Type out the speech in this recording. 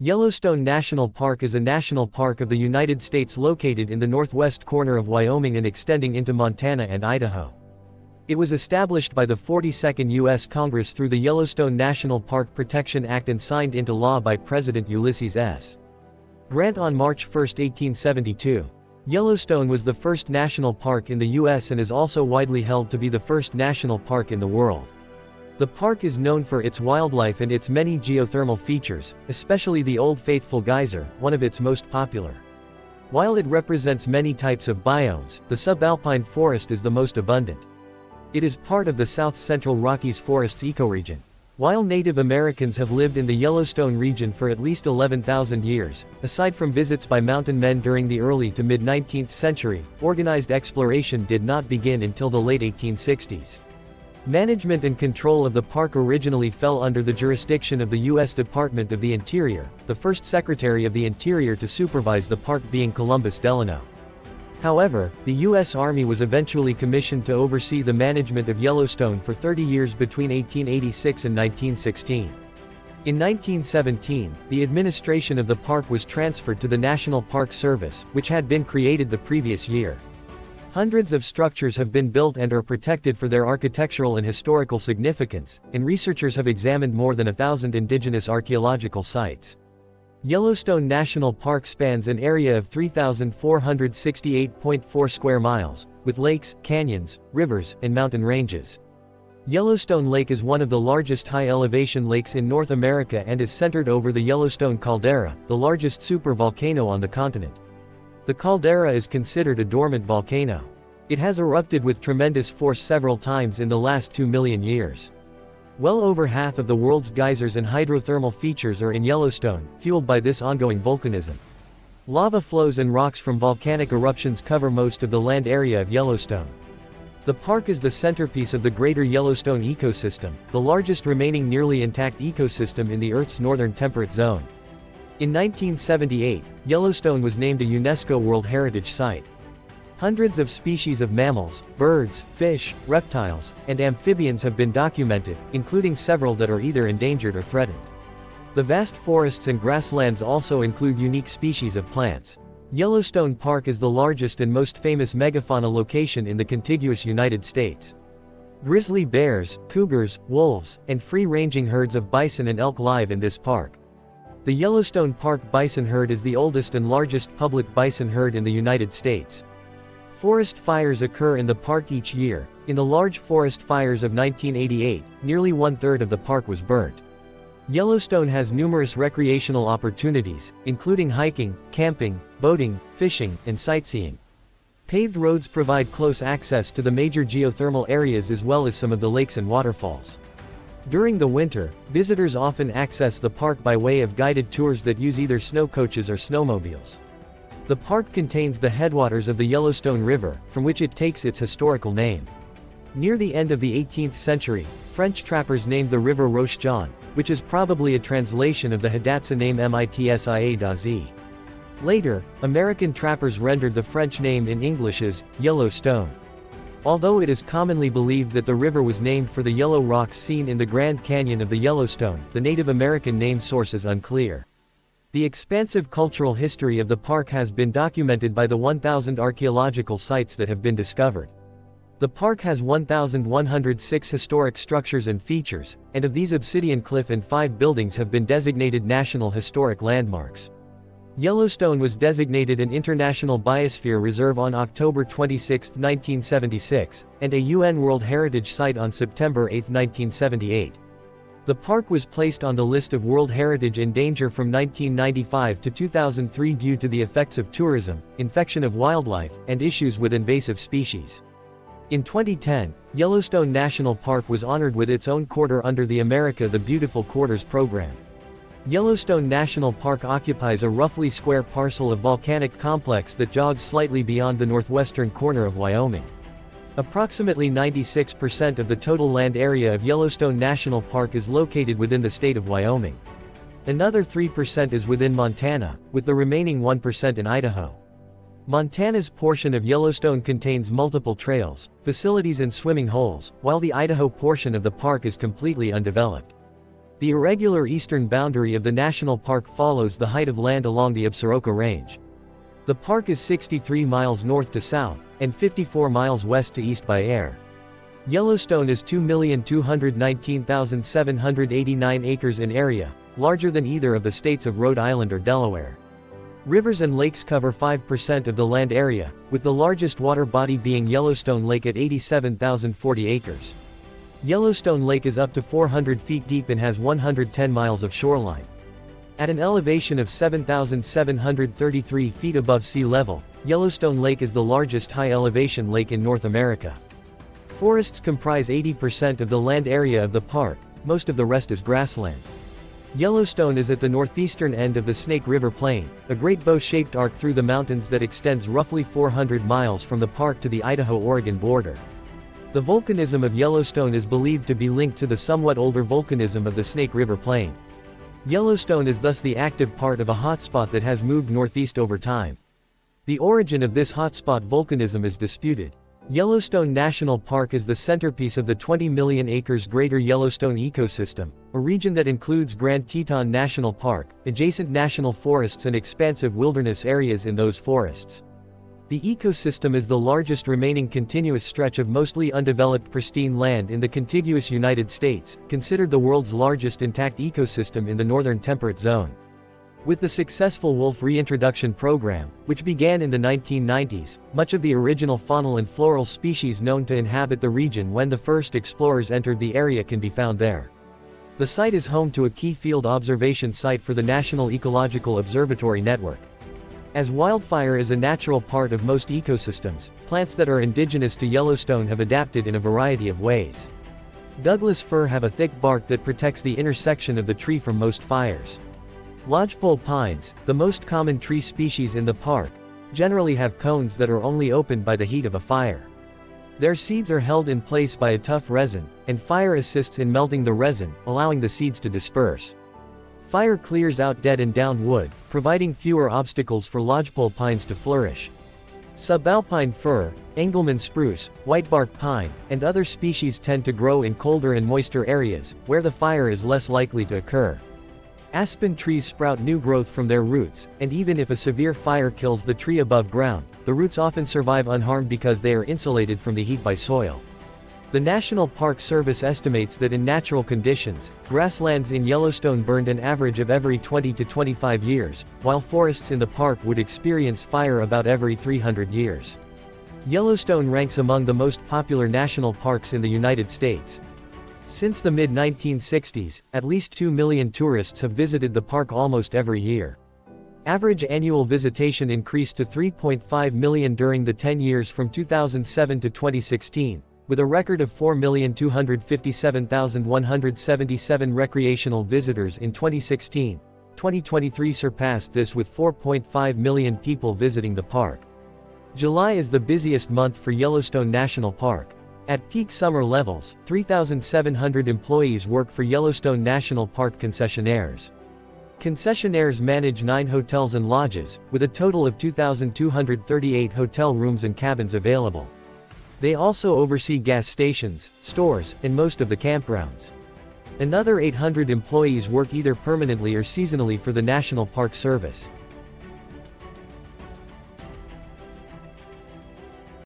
Yellowstone National Park is a national park of the United States located in the northwest corner of Wyoming and extending into Montana and Idaho. It was established by the 42nd U.S. Congress through the Yellowstone National Park Protection Act and signed into law by President Ulysses S. Grant on March 1, 1872. Yellowstone was the first national park in the U.S. and is also widely held to be the first national park in the world. The park is known for its wildlife and its many geothermal features, especially the Old Faithful geyser, one of its most popular. While it represents many types of biomes, the subalpine forest is the most abundant. It is part of the South Central Rockies forests ecoregion. While Native Americans have lived in the Yellowstone region for at least 11,000 years, aside from visits by mountain men during the early to mid-19th century, organized exploration did not begin until the late 1860s. Management and control of the park originally fell under the jurisdiction of the U.S. Department of the Interior, the first Secretary of the Interior to supervise the park being Columbus Delano. However, the U.S. Army was eventually commissioned to oversee the management of Yellowstone for 30 years between 1886 and 1916. In 1917, the administration of the park was transferred to the National Park Service, which had been created the previous year. Hundreds of structures have been built and are protected for their architectural and historical significance, and researchers have examined more than 1,000 indigenous archaeological sites. Yellowstone National Park spans an area of 3,468.4 square miles, with lakes, canyons, rivers, and mountain ranges. Yellowstone Lake is one of the largest high-elevation lakes in North America and is centered over the Yellowstone caldera, the largest supervolcano on the continent. The caldera is considered a dormant volcano. It has erupted with tremendous force several times in the last 2 million years. Well over half of the world's geysers and hydrothermal features are in Yellowstone, fueled by this ongoing volcanism. Lava flows and rocks from volcanic eruptions cover most of the land area of Yellowstone. The park is the centerpiece of the greater Yellowstone ecosystem, the largest remaining nearly intact ecosystem in the Earth's northern temperate zone. In 1978, Yellowstone was named a UNESCO World Heritage Site. Hundreds of species of mammals, birds, fish, reptiles, and amphibians have been documented, including several that are either endangered or threatened. The vast forests and grasslands also include unique species of plants. Yellowstone Park is the largest and most famous megafauna location in the contiguous United States. Grizzly bears, cougars, wolves, and free-ranging herds of bison and elk live in this park. The Yellowstone Park bison herd is the oldest and largest public bison herd in the United States. Forest fires occur in the park each year. In the large forest fires of 1988, nearly one-third of the park was burnt. Yellowstone has numerous recreational opportunities, including hiking, camping, boating, fishing, and sightseeing. Paved roads provide close access to the major geothermal areas as well as some of the lakes and waterfalls. During the winter, visitors often access the park by way of guided tours that use either snow coaches or snowmobiles. The park contains the headwaters of the Yellowstone River, from which it takes its historical name. Near the end of the 18th century, French trappers named the river Roche John, which is probably a translation of the Hidatsa name Mitsia d'Azy. Later, American trappers rendered the French name in English as Yellowstone. Although it is commonly believed that the river was named for the yellow rocks seen in the Grand Canyon of the Yellowstone, the Native American name source is unclear. The expansive cultural history of the park has been documented by the 1,000 archaeological sites that have been discovered. The park has 1,106 historic structures and features, and of these Obsidian Cliff and 5 buildings have been designated National Historic Landmarks. Yellowstone was designated an International Biosphere Reserve on October 26, 1976, and a UN World Heritage Site on September 8, 1978. The park was placed on the list of World Heritage in danger from 1995 to 2003 due to the effects of tourism, infection of wildlife, and issues with invasive species. In 2010, Yellowstone National Park was honored with its own quarter under the America the Beautiful Quarters program. Yellowstone National Park occupies a roughly square parcel of volcanic complex that jogs slightly beyond the northwestern corner of Wyoming. Approximately 96% of the total land area of Yellowstone National Park is located within the state of Wyoming. Another 3% is within Montana, with the remaining 1% in Idaho. Montana's portion of Yellowstone contains multiple trails, facilities and swimming holes, while the Idaho portion of the park is completely undeveloped. The irregular eastern boundary of the national park follows the height of land along the Absaroka Range. The park is 63 miles north to south, and 54 miles west to east by air. Yellowstone is 2,219,789 acres in area, larger than either of the states of Rhode Island or Delaware. Rivers and lakes cover 5% of the land area, with the largest water body being Yellowstone Lake at 87,040 acres. Yellowstone Lake is up to 400 feet deep and has 110 miles of shoreline. At an elevation of 7,733 feet above sea level, Yellowstone Lake is the largest high-elevation lake in North America. Forests comprise 80% of the land area of the park, most of the rest is grassland. Yellowstone is at the northeastern end of the Snake River Plain, a great bow-shaped arc through the mountains that extends roughly 400 miles from the park to the Idaho-Oregon border. The volcanism of Yellowstone is believed to be linked to the somewhat older volcanism of the Snake River Plain. Yellowstone is thus the active part of a hotspot that has moved northeast over time. The origin of this hotspot volcanism is disputed. Yellowstone National Park is the centerpiece of the 20 million acres Greater Yellowstone ecosystem, a region that includes Grand Teton National Park, adjacent national forests and expansive wilderness areas in those forests. The ecosystem is the largest remaining continuous stretch of mostly undeveloped pristine land in the contiguous United States, considered the world's largest intact ecosystem in the northern temperate zone. With the successful wolf reintroduction program, which began in the 1990s, much of the original faunal and floral species known to inhabit the region when the first explorers entered the area can be found there. The site is home to a key field observation site for the National Ecological Observatory Network. As wildfire is a natural part of most ecosystems, plants that are indigenous to Yellowstone have adapted in a variety of ways. Douglas fir have a thick bark that protects the intersection of the tree from most fires. Lodgepole pines, the most common tree species in the park, generally have cones that are only opened by the heat of a fire. Their seeds are held in place by a tough resin, and fire assists in melting the resin, allowing the seeds to disperse. Fire clears out dead and down wood, providing fewer obstacles for lodgepole pines to flourish. Subalpine fir, Engelmann spruce, whitebark pine, and other species tend to grow in colder and moister areas, where the fire is less likely to occur. Aspen trees sprout new growth from their roots, and even if a severe fire kills the tree above ground, the roots often survive unharmed because they are insulated from the heat by soil. The National Park Service estimates that in natural conditions, grasslands in Yellowstone burned an average of every 20 to 25 years, while forests in the park would experience fire about every 300 years. Yellowstone ranks among the most popular national parks in the United States. Since the mid-1960s, at least 2 million tourists have visited the park almost every year. Average annual visitation increased to 3.5 million during the 10 years from 2007 to 2016. With a record of 4,257,177 recreational visitors in 2016, 2023 surpassed this with 4.5 million people visiting the park. July is the busiest month for Yellowstone National Park. At peak summer levels, 3,700 employees work for Yellowstone National Park concessionaires. Concessionaires manage 9 hotels and lodges, with a total of 2,238 hotel rooms and cabins available. They also oversee gas stations, stores, and most of the campgrounds. Another 800 employees work either permanently or seasonally for the National Park Service.